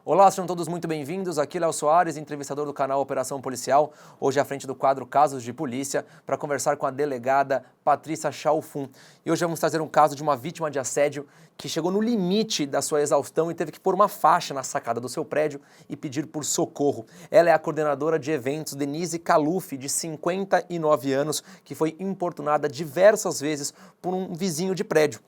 Olá, sejam todos muito bem-vindos. Aqui Léo Soares, entrevistador do canal Operação Policial, hoje à frente do quadro Casos de Polícia, para conversar com a delegada Patrícia Chalfun. E hoje vamos trazer um caso de uma vítima de assédio que chegou no limite da sua exaustão e teve que pôr uma faixa na sacada do seu prédio e pedir por socorro. Ela é a coordenadora de eventos Denise Caluf, de 59 anos, que foi importunada diversas vezes por um vizinho de prédio.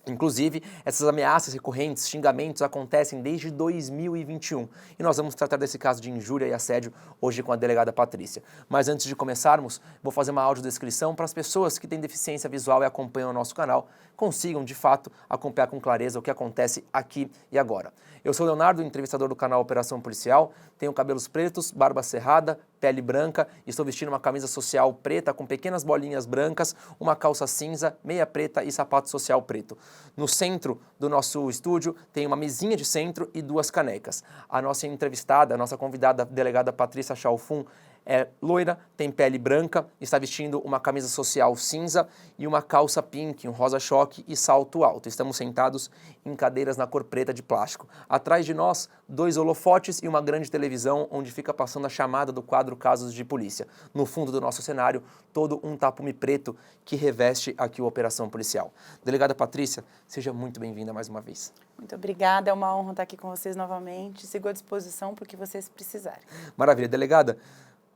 Inclusive, essas ameaças recorrentes, xingamentos, acontecem desde 2021. E nós vamos tratar desse caso de injúria e assédio hoje com a delegada Patrícia. Mas antes de começarmos, vou fazer uma audiodescrição para as pessoas que têm deficiência visual e acompanham o nosso canal, consigam, de fato, acompanhar com clareza o que acontece aqui e agora. Eu sou o Leonardo, entrevistador do canal Operação Policial, tenho cabelos pretos, barba cerrada, pele branca, estou vestindo uma camisa social preta com pequenas bolinhas brancas, uma calça cinza, meia preta e sapato social preto. No centro do nosso estúdio tem uma mesinha de centro e duas canecas. A nossa entrevistada, a nossa convidada, a delegada Patrícia Chalfun, é loira, tem pele branca, está vestindo uma camisa social cinza e uma calça pink, um rosa choque e salto alto. Estamos sentados em cadeiras na cor preta de plástico. Atrás de nós, 2 holofotes e uma grande televisão onde fica passando a chamada do quadro Casos de Polícia. No fundo do nosso cenário, todo um tapume preto que reveste aqui o Operação Policial. Delegada Patrícia, seja muito bem-vinda mais uma vez. Muito obrigada, é uma honra estar aqui com vocês novamente. Sigo à disposição para o que vocês precisarem. Maravilha. Delegada,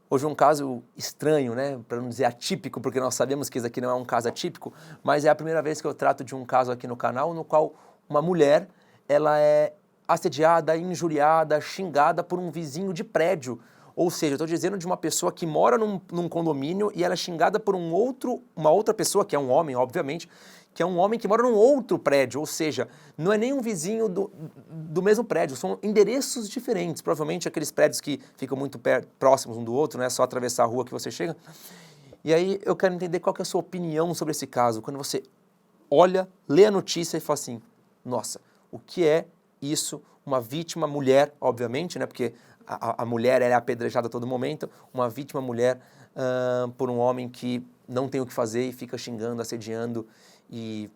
hoje é um caso estranho, né? Para não dizer atípico, porque nós sabemos que esse aqui não é um caso atípico, mas é a primeira vez que eu trato de um caso aqui no canal no qual uma mulher, ela é assediada, injuriada, xingada por um vizinho de prédio. Ou seja, eu estou dizendo de uma pessoa que mora num condomínio e ela é xingada por uma outra pessoa, que é um homem, obviamente, que é um homem que mora num outro prédio, ou seja, não é nem um vizinho do mesmo prédio, são endereços diferentes, provavelmente aqueles prédios que ficam muito próximos um do outro, não é só atravessar a rua que você chega. E aí eu quero entender qual que é a sua opinião sobre esse caso, quando você olha, lê a notícia e fala assim, nossa, o que é isso? Uma vítima, mulher, obviamente, né, porque a mulher ela é apedrejada a todo momento, uma vítima mulher por um homem que não tem o que fazer e fica xingando, assediando e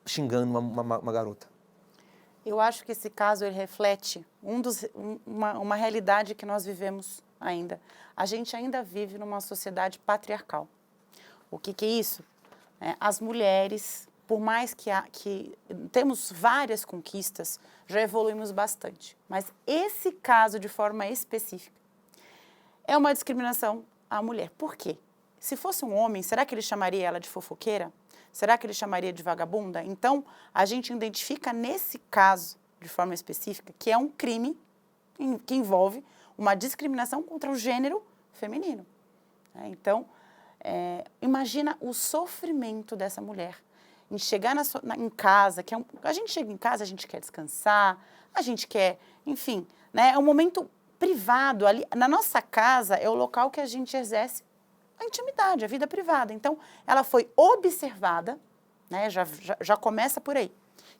xingando uma garota. Eu acho que esse caso ele reflete uma realidade que nós vivemos ainda. A gente ainda vive numa sociedade patriarcal. O que é isso? As mulheres, por mais que temos várias conquistas, já evoluímos bastante. Mas esse caso, de forma específica, é uma discriminação à mulher. Por quê? Se fosse um homem, será que ele chamaria ela de fofoqueira? Será que ele chamaria de vagabunda? Então, a gente identifica nesse caso, de forma específica, que é um crime que envolve uma discriminação contra o gênero feminino. Então, imagina o sofrimento dessa mulher em chegar em casa, a gente chega em casa, a gente quer descansar, a gente quer, enfim, né, é um momento privado. Ali, na nossa casa é o local que a gente exerce a intimidade, a vida privada. Então, ela foi observada, né, já começa por aí.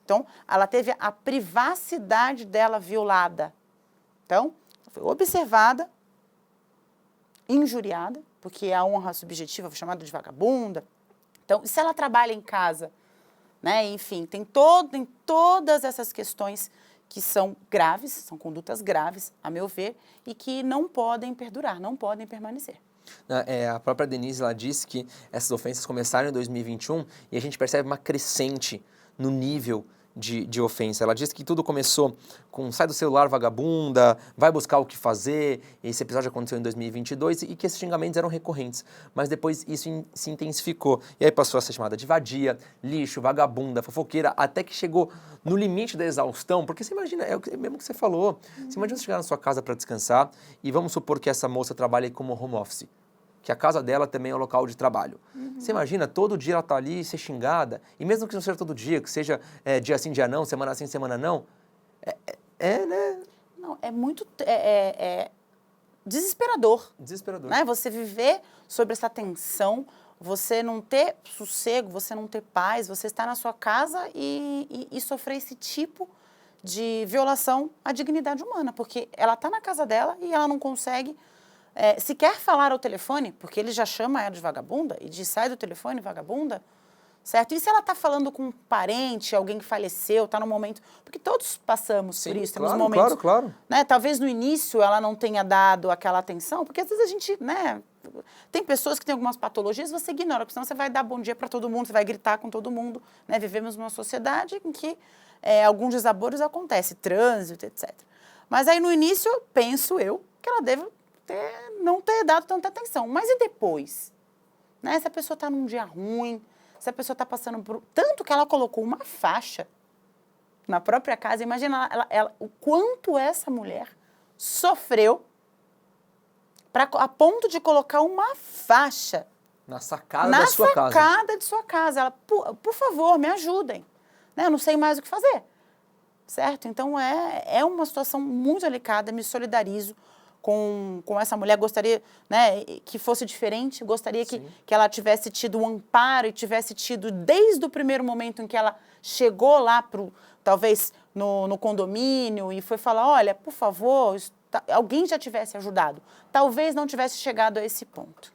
Então, ela teve a privacidade dela violada. Então, foi observada, injuriada, porque a honra subjetiva foi chamada de vagabunda. Então, se ela trabalha em casa, né, enfim, tem todas essas questões que são graves, são condutas graves, a meu ver, e que não podem perdurar, não podem permanecer. A própria Denise, ela disse que essas ofensas começaram em 2021 e a gente percebe uma crescente no nível de ofensa. Ela disse que tudo começou com sai do celular vagabunda, vai buscar o que fazer, esse episódio aconteceu em 2022 e que esses xingamentos eram recorrentes, mas depois isso se intensificou e aí passou a ser chamada de vadia, lixo, vagabunda, fofoqueira, até que chegou no limite da exaustão, porque você imagina, é o mesmo que você falou, você imagina você chegar na sua casa para descansar e vamos supor que essa moça trabalha como home office, que a casa dela também é um local de trabalho. Você imagina, todo dia ela está ali ser xingada, e mesmo que não seja todo dia, que seja dia sim, dia não, semana sim, semana não, né? Não, é muito desesperador. Desesperador. Né? Você viver sobre essa tensão, você não ter sossego, você não ter paz, você estar na sua casa e sofrer esse tipo de violação à dignidade humana, porque ela está na casa dela e ela não consegue se quer falar ao telefone, porque ele já chama ela de vagabunda e diz sai do telefone, vagabunda, certo? E se ela está falando com um parente, alguém que faleceu, está no momento... Porque todos passamos por isso, temos momentos... Claro. Né? Talvez no início ela não tenha dado aquela atenção, porque às vezes a gente, né... Tem pessoas que têm algumas patologias, você ignora, porque senão você vai dar bom dia para todo mundo, você vai gritar com todo mundo, né? Vivemos numa sociedade em que alguns desaboros acontecem, trânsito, etc. Mas aí no início, penso eu, que ela deve não ter dado tanta atenção. Mas e depois? Né? Se a pessoa está num dia ruim, se a pessoa está passando por... Tanto que ela colocou uma faixa na própria casa, imagina o quanto essa mulher sofreu a ponto de colocar uma faixa na sacada da sua casa. Na sacada de sua casa. Ela, por favor, me ajudem. Né? Eu não sei mais o que fazer. Certo? Então, é uma situação muito delicada. Me solidarizo com essa mulher. Gostaria, né, que fosse diferente. Gostaria que ela tivesse tido um amparo e tivesse tido, desde o primeiro momento em que ela chegou lá, talvez no condomínio, e foi falar, olha, por favor... alguém já tivesse ajudado. Talvez não tivesse chegado a esse ponto.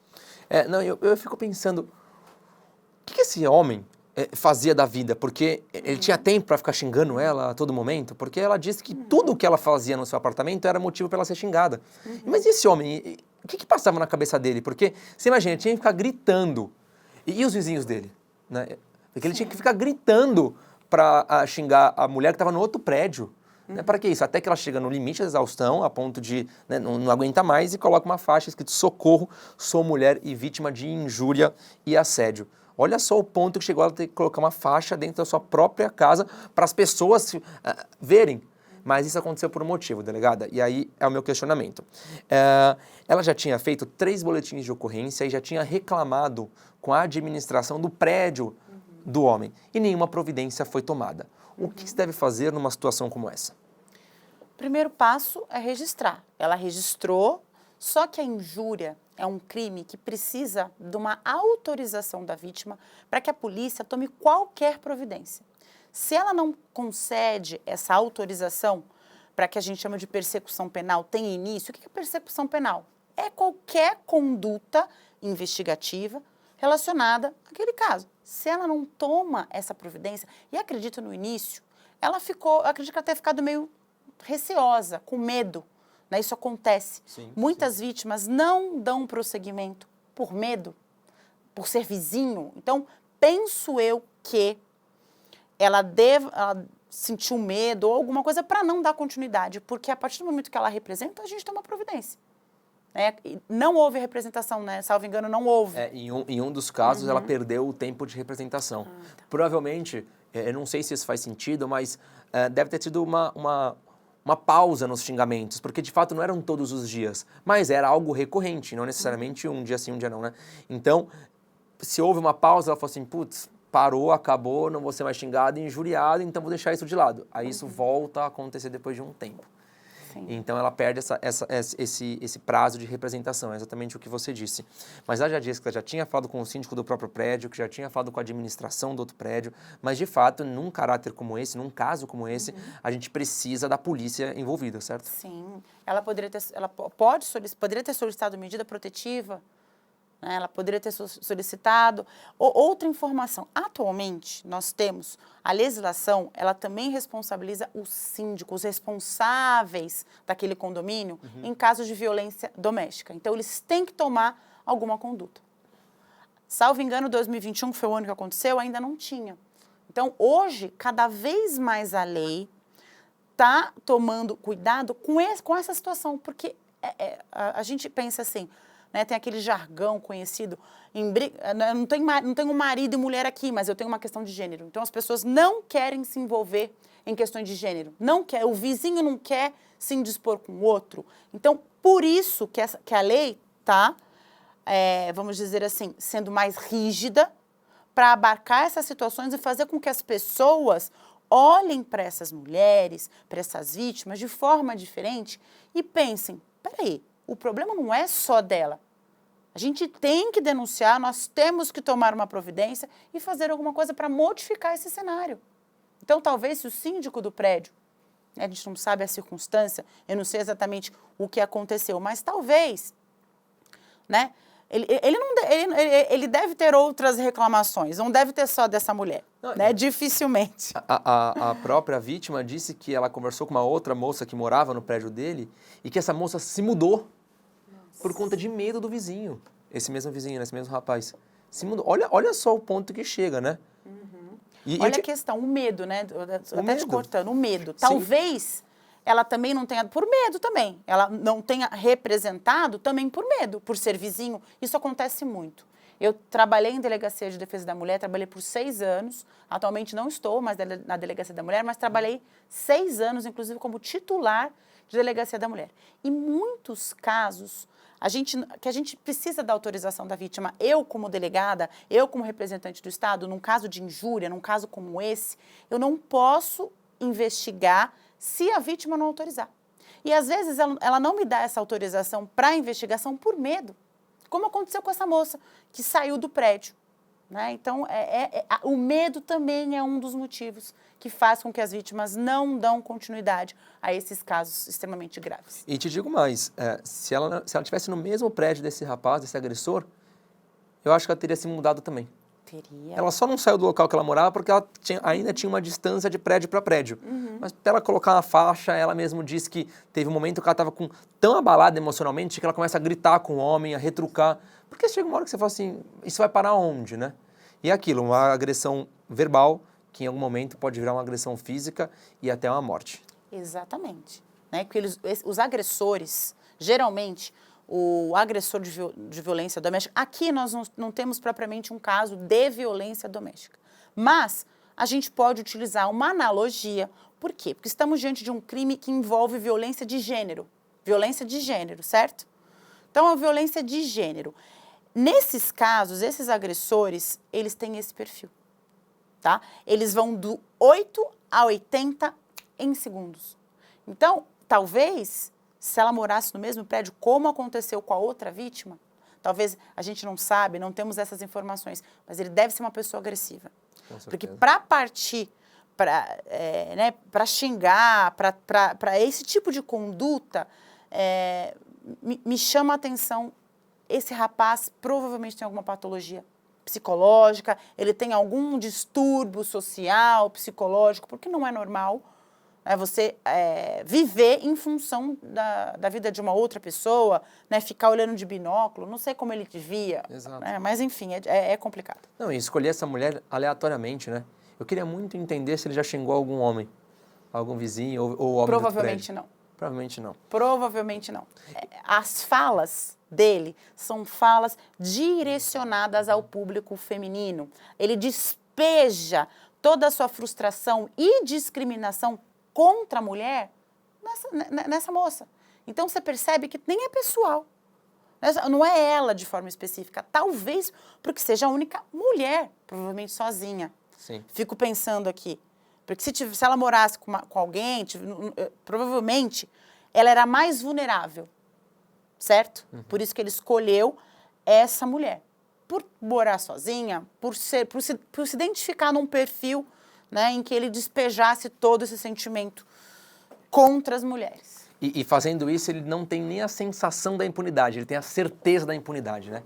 Eu fico pensando, o que esse homem fazia da vida? Porque ele tinha tempo para ficar xingando ela a todo momento? Porque ela disse que tudo o que ela fazia no seu apartamento era motivo para ela ser xingada. Mas e esse homem, o que passava na cabeça dele? Porque, você imagina, ele tinha que ficar gritando. E os vizinhos dele? Né? Porque ele tinha que ficar gritando para xingar a mulher que estava no outro prédio. Para que isso? Até que ela chega no limite da exaustão, a ponto de não aguenta mais e coloca uma faixa escrito socorro, sou mulher e vítima de injúria e assédio. Olha só o ponto que chegou ela ter que colocar uma faixa dentro da sua própria casa para as pessoas verem. Mas isso aconteceu por um motivo, delegada, e aí é o meu questionamento. Ela já tinha feito 3 boletins de ocorrência e já tinha reclamado com a administração do prédio do homem e nenhuma providência foi tomada. O que se deve fazer numa situação como essa? O primeiro passo é registrar. Ela registrou, só que a injúria é um crime que precisa de uma autorização da vítima para que a polícia tome qualquer providência. Se ela não concede essa autorização para que a gente chama de persecução penal tenha início, o que é persecução penal? É qualquer conduta investigativa relacionada àquele caso. Se ela não toma essa providência, e acredito no início, acredito que ela tenha ficado meio receosa, com medo, né? Isso acontece. Muitas vítimas não dão prosseguimento por medo, por ser vizinho. Então, penso eu que ela sentiu medo ou alguma coisa para não dar continuidade, porque a partir do momento que ela representa, a gente toma providência. Não houve representação, né? Salvo engano, não houve. Em um dos casos, ela perdeu o tempo de representação. Tá. Provavelmente, eu não sei se isso faz sentido, mas deve ter tido uma pausa nos xingamentos, porque de fato não eram todos os dias, mas era algo recorrente, não necessariamente um dia sim, um dia não, né? Então, se houve uma pausa, ela falou assim, putz, parou, acabou, não vou ser mais xingado e injuriado, então vou deixar isso de lado. Aí isso volta a acontecer depois de um tempo. Sim. Então ela perde esse prazo de representação, é exatamente o que você disse. Mas ela já disse que ela já tinha falado com o síndico do próprio prédio, que já tinha falado com a administração do outro prédio, mas de fato, num caráter como esse, num caso como esse, a gente precisa da polícia envolvida, certo? Sim. Ela poderia ter solicitado medida protetiva, né? Ela poderia ter solicitado outra informação. Atualmente, nós temos a legislação, ela também responsabiliza o síndico, os responsáveis daquele condomínio em casos de violência doméstica. Então, eles têm que tomar alguma conduta. Salvo engano, 2021, que foi o ano que aconteceu, ainda não tinha. Então, hoje, cada vez mais a lei está tomando cuidado com essa situação, porque a gente pensa assim, né, tem aquele jargão conhecido, não tenho marido e mulher aqui, mas eu tenho uma questão de gênero. Então, as pessoas não querem se envolver em questões de gênero. O vizinho não quer se indispor com o outro. Então, por isso que a lei está, vamos dizer assim, sendo mais rígida para abarcar essas situações e fazer com que as pessoas olhem para essas mulheres, para essas vítimas de forma diferente e pensem, peraí, o problema não é só dela. A gente tem que denunciar, nós temos que tomar uma providência e fazer alguma coisa para modificar esse cenário. Então, talvez se o síndico do prédio, né, a gente não sabe a circunstância, eu não sei exatamente o que aconteceu, mas talvez, né, Ele deve ter outras reclamações, não deve ter só dessa mulher, né? Dificilmente. A própria vítima disse que ela conversou com uma outra moça que morava no prédio dele e que essa moça se mudou por conta de medo do vizinho. Esse mesmo vizinho, esse mesmo rapaz. Se mudou. Olha só o ponto que chega, né? Olha a questão, o medo, né? Até te cortando, o medo. Sim. Talvez ela também não tenha, por medo também, ela não tenha representado também por medo, por ser vizinho. Isso acontece muito. Eu trabalhei em Delegacia de Defesa da Mulher, trabalhei por 6 anos, atualmente não estou mais na Delegacia da Mulher, mas trabalhei 6 anos, inclusive, como titular de Delegacia da Mulher. Em muitos casos, a gente precisa da autorização da vítima. Eu, como delegada, eu, como representante do Estado, num caso de injúria, num caso como esse, eu não posso investigar se a vítima não autorizar. E, às vezes, ela não me dá essa autorização para a investigação por medo, como aconteceu com essa moça que saiu do prédio. Né? Então, o medo também é um dos motivos que faz com que as vítimas não dão continuidade a esses casos extremamente graves. E te digo mais, se ela estivesse no mesmo prédio desse rapaz, desse agressor, eu acho que ela teria se mudado também. Teria. Ela só não saiu do local que ela morava porque ela ainda tinha uma distância de prédio para prédio. Mas para ela colocar uma faixa, ela mesma disse que teve um momento que ela estava tão abalada emocionalmente que ela começa a gritar com o homem, a retrucar. Porque chega uma hora que você fala assim, isso vai parar onde, né? E é aquilo, uma agressão verbal que em algum momento pode virar uma agressão física e até uma morte. Exatamente. Né? Porque os agressores, geralmente, o agressor de violência doméstica, aqui nós não temos propriamente um caso de violência doméstica, mas a gente pode utilizar uma analogia. Por quê? Porque estamos diante de um crime que envolve violência de gênero, certo? Então, a violência de gênero. Nesses casos, esses agressores, eles têm esse perfil, tá? Eles vão do 8 a 80 em segundos. Então, talvez, se ela morasse no mesmo prédio, como aconteceu com a outra vítima, talvez a gente não sabe, não temos essas informações, mas ele deve ser uma pessoa agressiva. Porque para partir, para xingar, para esse tipo de conduta, me chama a atenção, esse rapaz provavelmente tem alguma patologia psicológica, ele tem algum distúrbio social, psicológico, porque não é normal você viver em função da vida de uma outra pessoa, né, ficar olhando de binóculo, não sei como ele via, né, mas enfim, é complicado. Não, e escolher essa mulher aleatoriamente, né? Eu queria muito entender se ele já xingou algum homem, algum vizinho ou homem Provavelmente não. Provavelmente não. Provavelmente não. As falas dele são falas direcionadas ao público feminino. Ele despeja toda a sua frustração e discriminação contra a mulher nessa moça. Então, você percebe que nem é pessoal. Não é ela de forma específica. Talvez porque seja a única mulher, provavelmente sozinha. Sim. Fico pensando aqui. Porque se ela morasse com alguém, provavelmente ela era mais vulnerável, certo? Por isso que ele escolheu essa mulher. Por morar sozinha, por se identificar num perfil, né, em que ele despejasse todo esse sentimento contra as mulheres. E fazendo isso, ele não tem nem a sensação da impunidade, ele tem a certeza da impunidade, né?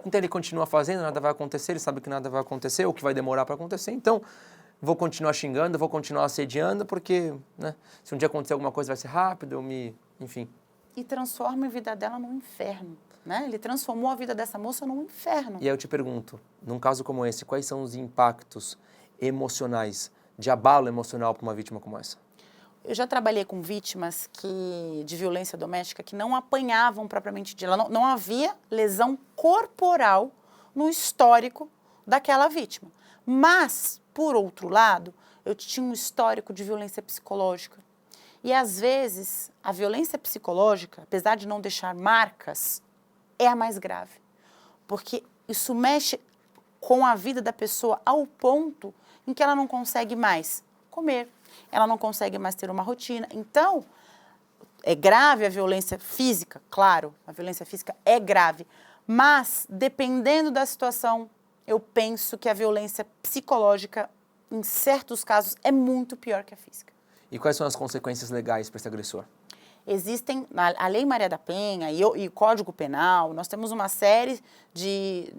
Então ele continua fazendo, nada vai acontecer, ele sabe que nada vai acontecer, ou que vai demorar para acontecer, então vou continuar xingando, vou continuar assediando, porque, né, se um dia acontecer alguma coisa vai ser rápido, enfim. E transforma a vida dela num inferno, né? Ele transformou a vida dessa moça num inferno. E aí eu te pergunto, num caso como esse, quais são os impactos emocionais, de abalo emocional para uma vítima como essa? Eu já trabalhei com vítimas de violência doméstica que não apanhavam propriamente dita. Não havia lesão corporal no histórico daquela vítima. Mas, por outro lado, eu tinha um histórico de violência psicológica. E, às vezes, a violência psicológica, apesar de não deixar marcas, é a mais grave. Porque isso mexe com a vida da pessoa ao ponto em que ela não consegue mais comer, ela não consegue mais ter uma rotina. Então, é grave a violência física, claro, a violência física é grave, mas, dependendo da situação, eu penso que a violência psicológica, em certos casos, é muito pior que a física. E quais são as consequências legais para esse agressor? existem, a Lei Maria da Penha e o Código Penal, nós temos uma série de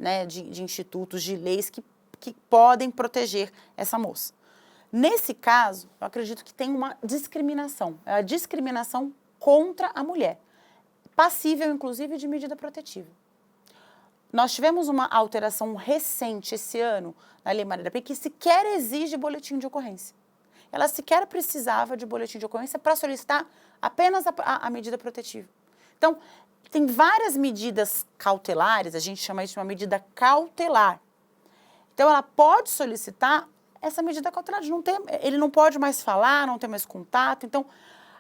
institutos, de leis que podem proteger essa moça. Nesse caso, eu acredito que tem uma discriminação, é a discriminação contra a mulher, passível, inclusive, de medida protetiva. Nós tivemos uma alteração recente esse ano na Lei Maria da Penha que sequer exige boletim de ocorrência. Ela sequer precisava de boletim de ocorrência para solicitar apenas a medida protetiva. Então, tem várias medidas cautelares, a gente chama isso de uma medida cautelar. Então, ela pode solicitar essa medida cautelar, ele não pode mais falar, não tem mais contato. Então,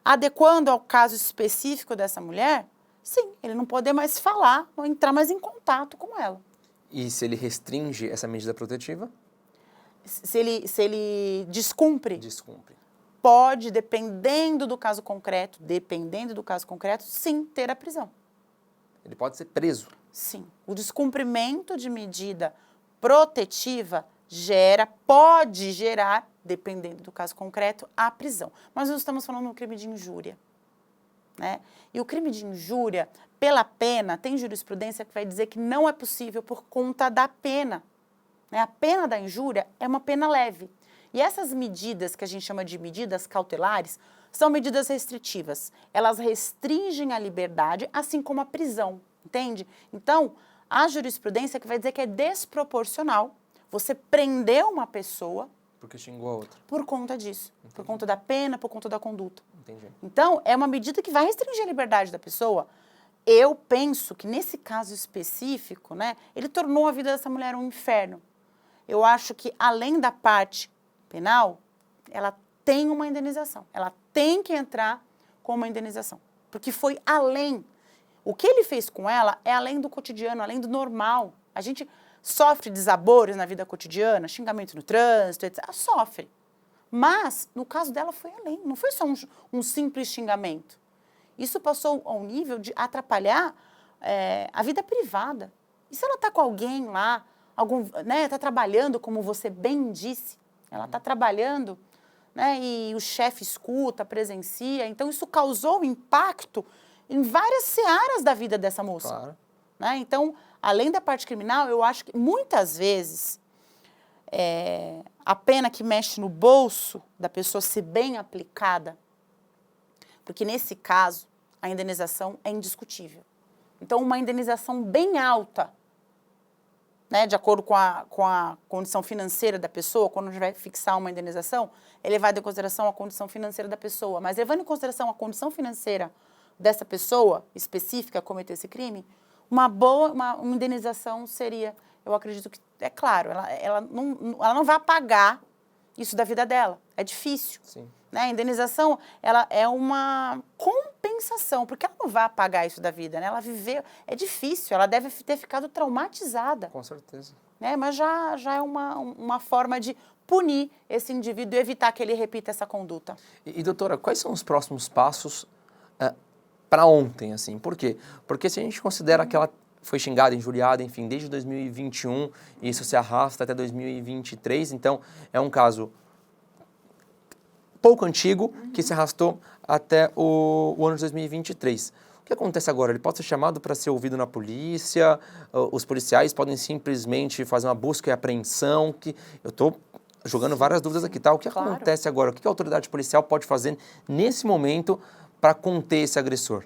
adequando ao caso específico dessa mulher, sim, ele não poder mais falar ou entrar mais em contato com ela. E se ele restringe essa medida protetiva? Se ele descumpre? Descumpre. Pode, dependendo do caso concreto, sim, ter a prisão. Ele pode ser preso? Sim. O descumprimento de medida protetiva pode gerar, dependendo do caso concreto, a prisão. Mas nós estamos falando de um crime de injúria, né? E o crime de injúria, pela pena, tem jurisprudência que vai dizer que não é possível por conta da pena, né? A pena da injúria é uma pena leve. E essas medidas, que a gente chama de medidas cautelares, são medidas restritivas. Elas restringem a liberdade, assim como a prisão, entende? Então, a jurisprudência que vai dizer que é desproporcional você prender uma pessoa porque xingou a outra. Por conta disso. Entendi. Por conta da pena, por conta da conduta. Entendi. Então, é uma medida que vai restringir a liberdade da pessoa. Eu penso que nesse caso específico, né, ele tornou a vida dessa mulher um inferno. Eu acho que, além da parte penal, ela tem uma indenização. Ela tem que entrar com uma indenização. Porque foi além. O que ele fez com ela é além do cotidiano, além do normal. A gente sofre desabores na vida cotidiana, xingamento no trânsito, etc. Ela sofre. Mas, no caso dela, foi além. Não foi só um simples xingamento. Isso passou ao nível de atrapalhar a vida privada. E se ela está com alguém lá, está trabalhando, como você bem disse, ela está trabalhando, né, e o chefe escuta, presencia. Então, isso causou impacto em várias searas da vida dessa moça. Claro. Né? Então, além da parte criminal, eu acho que muitas vezes a pena que mexe no bolso da pessoa ser bem aplicada, porque nesse caso a indenização é indiscutível. Então, uma indenização bem alta, né, de acordo com a condição financeira da pessoa, quando a gente vai fixar uma indenização, é levado em consideração a condição financeira da pessoa. Mas levando em consideração a condição financeira dessa pessoa específica a cometer esse crime, uma indenização seria, eu acredito que, é claro, ela não vai pagar isso da vida dela. É difícil. Sim. Né? A indenização, ela é uma compensação, porque ela não vai apagar isso da vida, né? Ela viveu, é difícil, ela deve ter ficado traumatizada. Com certeza. Né? Mas já é uma forma de punir esse indivíduo e evitar que ele repita essa conduta. E doutora, quais são os próximos passos para ontem, assim? Por quê? Porque se a gente considera que ela foi xingada, injuriada, enfim, desde 2021, e isso se arrasta até 2023, então é um caso pouco antigo que se arrastou até o ano de 2023. O que acontece agora? Ele pode ser chamado para ser ouvido na polícia, os policiais podem simplesmente fazer uma busca e apreensão, que eu estou jogando várias dúvidas aqui, tá? O que acontece agora? O que a autoridade policial pode fazer nesse momento para conter esse agressor?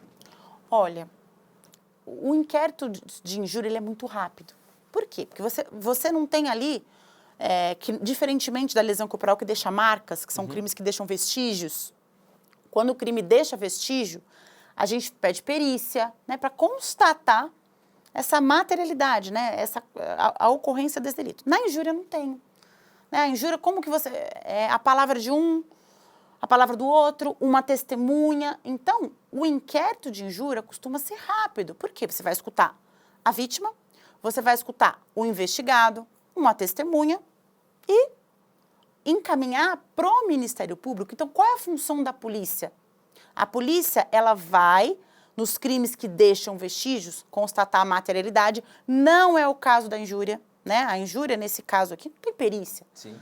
Olha, o inquérito de injúria ele é muito rápido. Por quê? Porque você não tem ali, que, diferentemente da lesão corporal que deixa marcas, que são crimes que deixam vestígios, quando o crime deixa vestígio, a gente pede perícia, né, para constatar essa materialidade, né, a ocorrência desse delito. Na injúria não tem. Né? A injúria, como que você... a palavra de um, a palavra do outro, uma testemunha. Então, o inquérito de injúria costuma ser rápido. Por quê? Você vai escutar a vítima, você vai escutar o investigado, uma testemunha e encaminhar para o Ministério Público. Então, qual é a função da polícia? A polícia, ela vai, nos crimes que deixam vestígios, constatar a materialidade. Não é o caso da injúria, né? A injúria, nesse caso aqui, não tem perícia. Sim.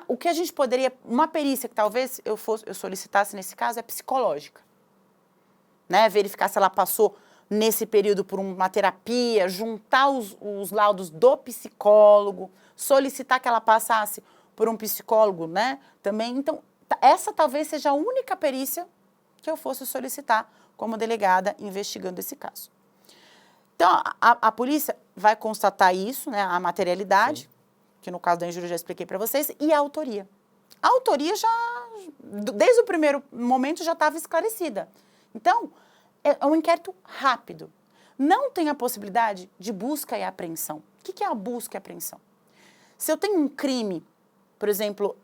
O que a gente poderia... Uma perícia que talvez eu solicitasse nesse caso é psicológica. né? Verificar se ela passou nesse período por uma terapia, juntar os laudos do psicólogo, solicitar que ela passasse por um psicólogo, né? Também, então, essa talvez seja a única perícia que eu fosse solicitar como delegada investigando esse caso. Então, a polícia vai constatar isso, né? A materialidade, sim, que no caso da injúria eu já expliquei para vocês, e a autoria. A autoria já, desde o primeiro momento, já estava esclarecida. Então, é um inquérito rápido. Não tem a possibilidade de busca e apreensão. O que é a busca e apreensão? Se eu tenho um crime, por exemplo,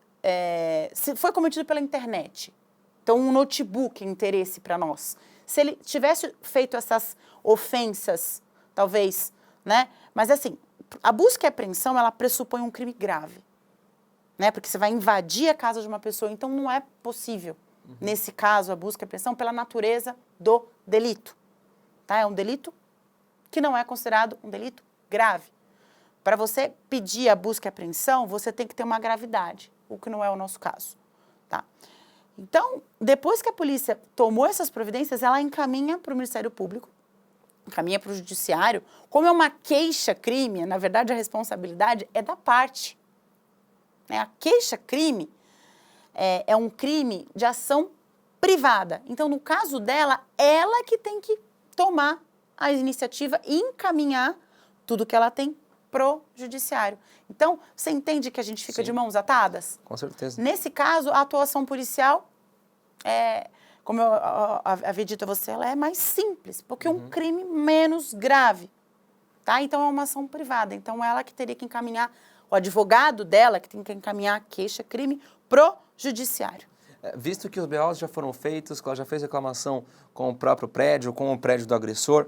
se foi cometido pela internet, então um notebook é interesse para nós. Se ele tivesse feito essas ofensas, talvez, né? Mas assim, a busca e apreensão, ela pressupõe um crime grave, né? Porque você vai invadir a casa de uma pessoa, então não é possível, nesse caso, a busca e apreensão pela natureza do delito, tá? É um delito que não é considerado um delito grave. Para você pedir a busca e apreensão, você tem que ter uma gravidade, o que não é o nosso caso, tá? Então, depois que a polícia tomou essas providências, ela encaminha para o Ministério Público, encaminha para o Judiciário. Como é uma queixa-crime, na verdade a responsabilidade é da parte, né? A queixa-crime é um crime de ação privada. Então, no caso dela, ela que tem que tomar a iniciativa e encaminhar tudo que ela tem pro Judiciário. Então, você entende que a gente fica, sim, de mãos atadas? Com certeza. Nesse caso, a atuação policial, como eu havia dito a você, ela é mais simples, porque é um crime menos grave, tá? Então, é uma ação privada. Então, ela que teria que encaminhar, o advogado dela que tem que encaminhar a queixa-crime pro Judiciário. Visto que os BOs já foram feitos, que ela já fez reclamação com o próprio prédio, com o prédio do agressor,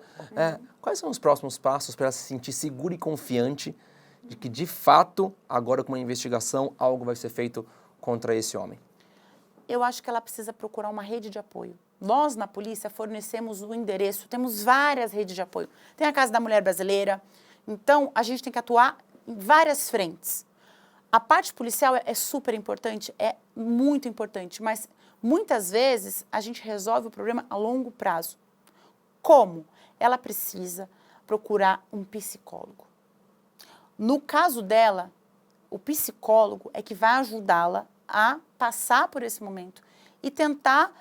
quais são os próximos passos para ela se sentir segura e confiante de que, de fato, agora com uma investigação, algo vai ser feito contra esse homem? Eu acho que ela precisa procurar uma rede de apoio. Nós, na polícia, fornecemos o endereço, temos várias redes de apoio. Tem a Casa da Mulher Brasileira, então a gente tem que atuar em várias frentes. A parte policial é super importante, é muito importante, mas muitas vezes a gente resolve o problema a longo prazo. Como? Ela precisa procurar um psicólogo. No caso dela, o psicólogo é que vai ajudá-la a passar por esse momento e tentar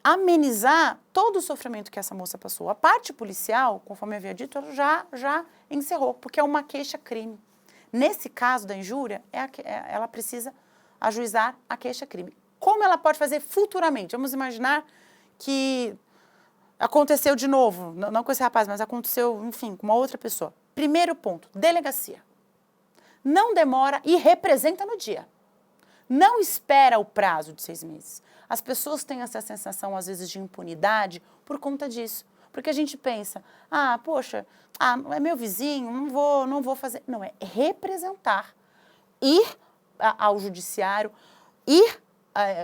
amenizar todo o sofrimento que essa moça passou. A parte policial, conforme eu havia dito, ela já encerrou, porque é uma queixa-crime. Nesse caso da injúria, ela precisa ajuizar a queixa-crime. Como ela pode fazer futuramente? Vamos imaginar que aconteceu de novo, não com esse rapaz, mas aconteceu, enfim, com uma outra pessoa. Primeiro ponto, delegacia. Não demora e representa no dia. Não espera o prazo de 6 meses. As pessoas têm essa sensação, às vezes, de impunidade por conta disso. Porque a gente pensa, poxa, é meu vizinho, não vou fazer. Não, é representar, ir ao judiciário,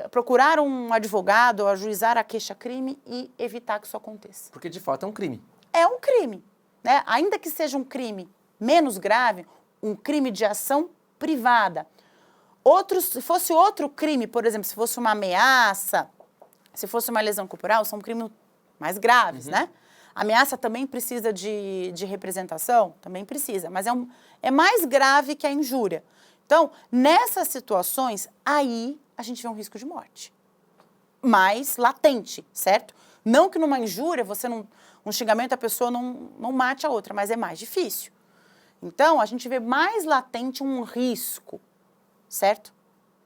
procurar um advogado, ajuizar a queixa-crime e evitar que isso aconteça. Porque, de fato, é um crime. É um crime, né? Ainda que seja um crime menos grave, um crime de ação privada. Se fosse outro crime, por exemplo, se fosse uma ameaça, se fosse uma lesão corporal, são crimes mais graves, né? A ameaça também precisa de representação? Também precisa, mas é mais grave que a injúria. Então, nessas situações, aí a gente vê um risco de morte. Mais latente, certo? Não que numa injúria, um xingamento, a pessoa não mate a outra, mas é mais difícil. Então, a gente vê mais latente um risco, certo?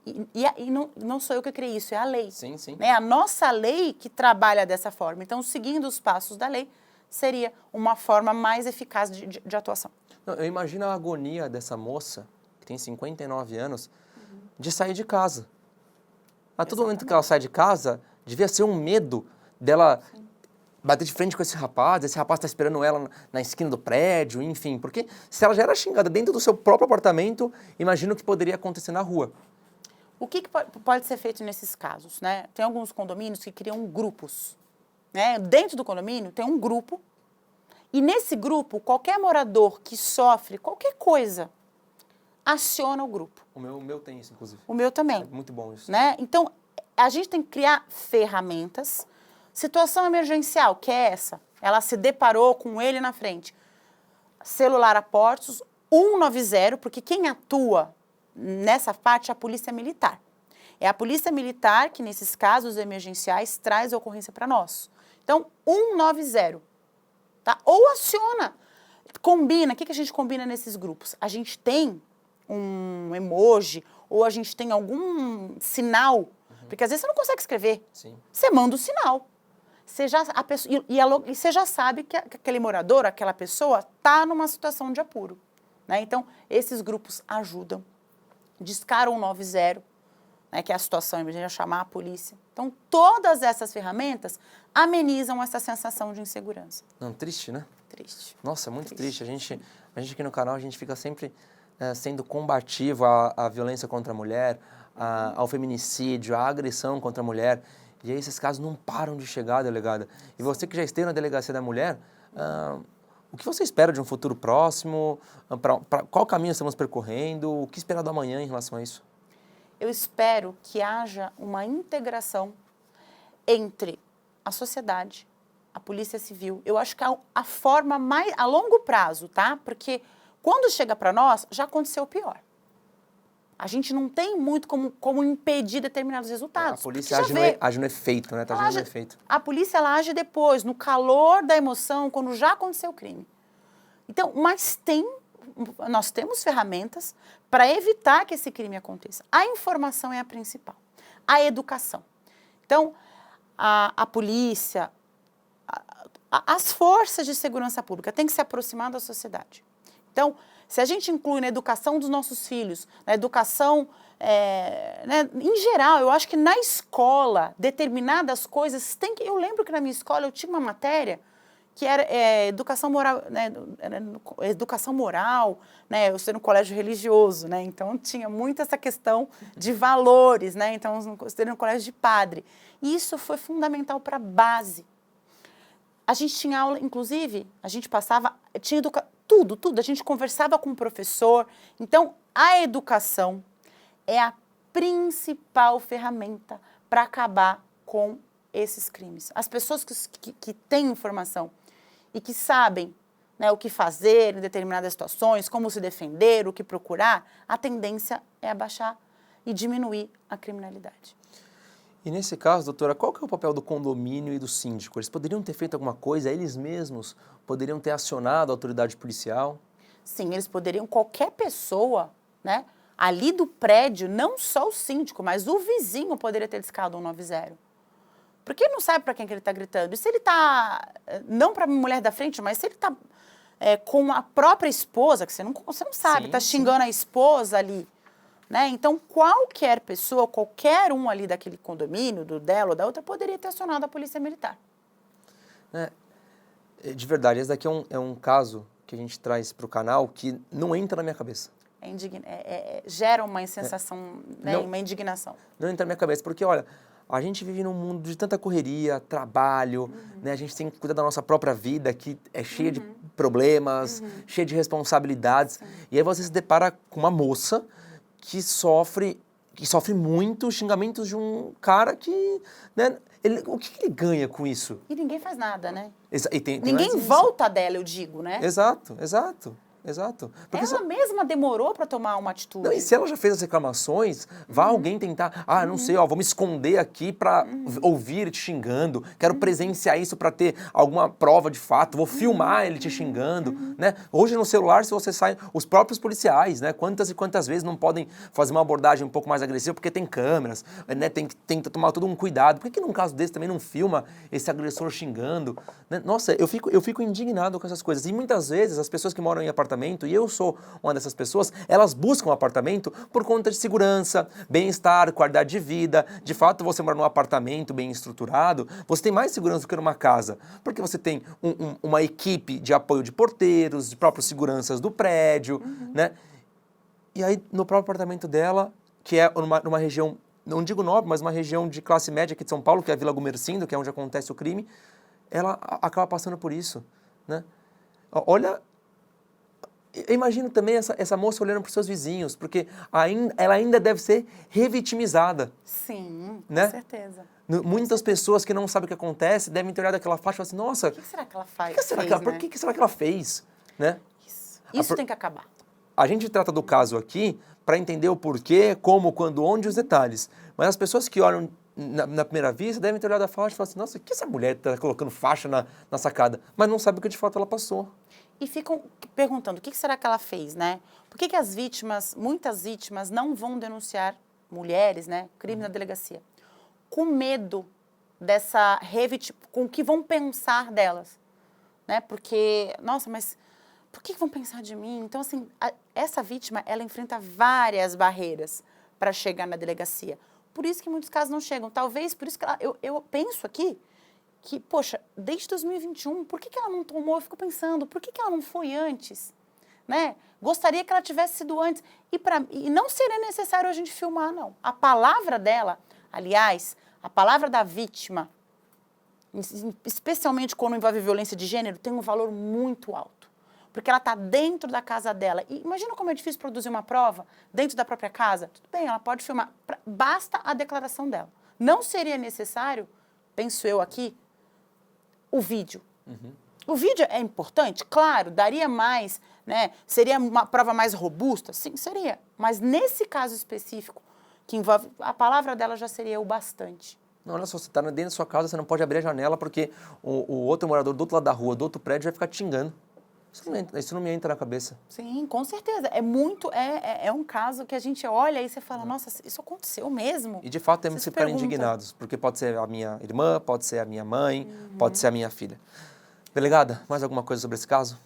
E não sou eu que criei isso, é a lei. Sim, sim. É a nossa lei que trabalha dessa forma. Então, seguindo os passos da lei, seria uma forma mais eficaz de atuação. Eu imagino a agonia dessa moça, que tem 59 anos, de sair de casa. A todo momento que ela sai de casa, devia ser um medo dela bater de frente com esse rapaz está esperando ela na esquina do prédio, enfim. Porque se ela já era xingada dentro do seu próprio apartamento, imagino o que poderia acontecer na rua. O que pode ser feito nesses casos, né? Tem alguns condomínios que criam grupos, né? Dentro do condomínio tem um grupo e nesse grupo qualquer morador que sofre qualquer coisa aciona o grupo. O meu tem isso, inclusive. O meu também. É muito bom isso. Né? Então, a gente tem que criar ferramentas, Situação emergencial, que é essa. Ela se deparou com ele na frente. Celular a postos, 190, porque quem atua nessa parte é a polícia militar. É a polícia militar que, nesses casos emergenciais, traz a ocorrência para nós. Então, 190, tá? Ou aciona, combina. O que a gente combina nesses grupos? A gente tem um emoji ou a gente tem algum sinal, porque às vezes você não consegue escrever. Sim. Você manda o sinal. Você já, a pessoa, e você já sabe que aquele morador, aquela pessoa, está numa situação de apuro. Né? Então, esses grupos ajudam. Discaram 190, né, que é a situação emergente, chamar a polícia. Então, todas essas ferramentas amenizam essa sensação de insegurança. Não, triste, né? Triste. Nossa, muito triste. A gente aqui no canal, a gente fica sempre sendo combativo à violência contra a mulher, ao feminicídio, à agressão contra a mulher. E aí esses casos não param de chegar, delegada. E você que já esteve na Delegacia da Mulher, o que você espera de um futuro próximo? Qual caminho estamos percorrendo? O que esperar do amanhã em relação a isso? Eu espero que haja uma integração entre a sociedade, a Polícia Civil. Eu acho que a forma mais a longo prazo, tá? Porque quando chega para nós, já aconteceu o pior. A gente não tem muito como impedir determinados resultados. A polícia age no efeito, né? Tá agindo no efeito. A polícia ela age depois, no calor da emoção, quando já aconteceu o crime. Então, mas nós temos ferramentas para evitar que esse crime aconteça. A informação é a principal. A educação. Então, a polícia, as forças de segurança pública têm que se aproximar da sociedade. Então, se a gente inclui na educação dos nossos filhos, na educação, né, em geral, eu acho que na escola, determinadas coisas tem que... Eu lembro que na minha escola eu tinha uma matéria que era educação moral, né, educação moral, né, eu estudei no colégio religioso, né, então tinha muito essa questão de valores, né, então eu estudei no colégio de padre. E isso foi fundamental para a base. A gente tinha aula, inclusive, a gente passava, tinha tudo, a gente conversava com o professor. Então, a educação é a principal ferramenta para acabar com esses crimes. As pessoas que têm informação e que sabem, né, o que fazer em determinadas situações, como se defender, o que procurar, a tendência é abaixar e diminuir a criminalidade. E nesse caso, doutora, qual que é o papel do condomínio e do síndico? Eles poderiam ter feito alguma coisa, eles mesmos poderiam ter acionado a autoridade policial? Sim, eles poderiam, qualquer pessoa, né, ali do prédio, não só o síndico, mas o vizinho poderia ter discado 190. Porque ele não sabe para quem que ele está gritando. E se ele está, não para a mulher da frente, mas se ele está com a própria esposa, que você não sabe, está xingando a esposa ali. Né? Então, qualquer pessoa, qualquer um ali daquele condomínio, dela ou da outra, poderia ter acionado a polícia militar. De verdade, esse daqui é um caso que a gente traz para o canal que não entra na minha cabeça. Gera uma sensação, né, não, uma indignação. Não entra na minha cabeça, porque, olha, a gente vive num mundo de tanta correria, trabalho, né? A gente tem que cuidar da nossa própria vida, que é cheia de problemas, cheia de responsabilidades. Sim. E aí você se depara com uma moça que sofre muito xingamentos de um cara que, né, o que ele ganha com isso? E ninguém faz nada, né? Tem ninguém volta dela, eu digo, né? Exato. Porque ela mesma demorou para tomar uma atitude. Não, e se ela já fez as reclamações, vai alguém tentar, não sei, vou me esconder aqui para ouvir ele te xingando, quero presenciar isso para ter alguma prova de fato, vou filmar ele te xingando, né? Hoje no celular, se você sai, os próprios policiais, né? Quantas e quantas vezes não podem fazer uma abordagem um pouco mais agressiva porque tem câmeras, né? Tem que tomar todo um cuidado. Por que num caso desse também não filma esse agressor xingando? Né? Nossa, eu fico indignado com essas coisas. E muitas vezes as pessoas que moram em apartamento, e eu sou uma dessas pessoas, elas buscam um apartamento por conta de segurança, bem-estar, qualidade de vida. De fato, você mora num apartamento bem estruturado, você tem mais segurança do que numa casa, porque você tem uma equipe de apoio de porteiros, de próprios seguranças do prédio, né? E aí, no próprio apartamento dela, que é numa região, não digo nobre, mas uma região de classe média aqui de São Paulo, que é a Vila Gumercindo, que é onde acontece o crime, ela acaba passando por isso, né? Olha... Eu imagino também essa moça olhando para os seus vizinhos, porque ela ainda deve ser revitimizada. Sim, né? com certeza. Muitas pessoas que não sabem o que acontece devem ter olhado aquela faixa e falar assim, nossa, O que será que ela faz? por que será que ela fez? Né? Isso tem que acabar. A gente trata do caso aqui para entender o porquê, como, quando, onde, os detalhes. Mas as pessoas que olham na primeira vista devem ter olhado a faixa e falar assim, nossa, o que essa mulher está colocando faixa na sacada? Mas não sabe o que de fato ela passou. E ficam perguntando, o que será que ela fez, né? Por que as vítimas, muitas vítimas, não vão denunciar mulheres, né, crime na delegacia? Com medo dessa com o que vão pensar delas, né? Porque, nossa, mas por que vão pensar de mim? Então, assim, essa vítima, ela enfrenta várias barreiras para chegar na delegacia. Por isso que muitos casos não chegam. Talvez, por isso que eu penso aqui, que, poxa, desde 2021, por que ela não tomou? Eu fico pensando, por que ela não foi antes? Né? Gostaria que ela tivesse sido antes. E não seria necessário a gente filmar, não. A palavra dela, aliás, a palavra da vítima, especialmente quando envolve violência de gênero, tem um valor muito alto. Porque ela está dentro da casa dela. E imagina como é difícil produzir uma prova dentro da própria casa. Tudo bem, ela pode filmar. Basta a declaração dela. Não seria necessário, penso eu aqui, o vídeo. O vídeo é importante? Claro, daria mais, né? Seria uma prova mais robusta? Sim, seria. Mas nesse caso específico, que envolve, a palavra dela já seria o bastante. Não, olha só, você está dentro da sua casa, você não pode abrir a janela porque o outro morador do outro lado da rua, do outro prédio, vai ficar te xingando. Isso não me entra na cabeça. Sim, com certeza. É um caso que a gente olha e você fala, nossa, isso aconteceu mesmo? E de fato temos que ficar indignados, porque pode ser a minha irmã, pode ser a minha mãe, pode ser a minha filha. Delegada, mais alguma coisa sobre esse caso?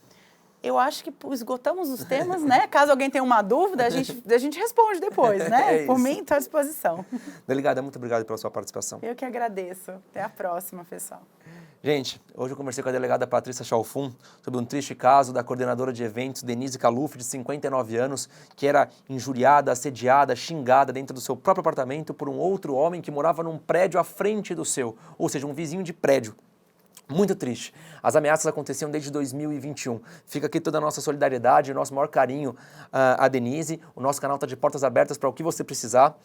Eu acho que esgotamos os temas, né? Caso alguém tenha uma dúvida, a gente responde depois, né? Por mim, estou à disposição. Delegada, muito obrigado pela sua participação. Eu que agradeço. Até a próxima, pessoal. Gente, hoje eu conversei com a delegada Patrícia Chalfun sobre um triste caso da coordenadora de eventos, Denise Caluf, de 59 anos, que era injuriada, assediada, xingada dentro do seu próprio apartamento por um outro homem que morava num prédio à frente do seu, ou seja, um vizinho de prédio. Muito triste. As ameaças aconteciam desde 2021. Fica aqui toda a nossa solidariedade, o nosso maior carinho a Denise. O nosso canal está de portas abertas para o que você precisar.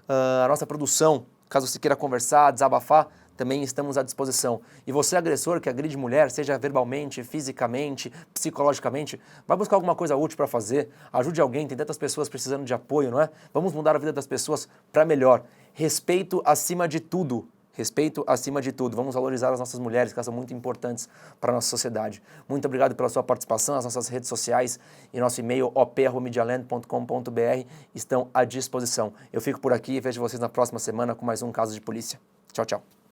A nossa produção, caso você queira conversar, desabafar, também estamos à disposição. E você, agressor, que agride mulher, seja verbalmente, fisicamente, psicologicamente, vai buscar alguma coisa útil para fazer, ajude alguém, tem tantas pessoas precisando de apoio, não é? Vamos mudar a vida das pessoas para melhor. Respeito acima de tudo. Respeito acima de tudo. Vamos valorizar as nossas mulheres, que elas são muito importantes para a nossa sociedade. Muito obrigado pela sua participação. As nossas redes sociais e nosso e-mail op@medialand.com.br estão à disposição. Eu fico por aqui e vejo vocês na próxima semana com mais um Caso de Polícia. Tchau, tchau.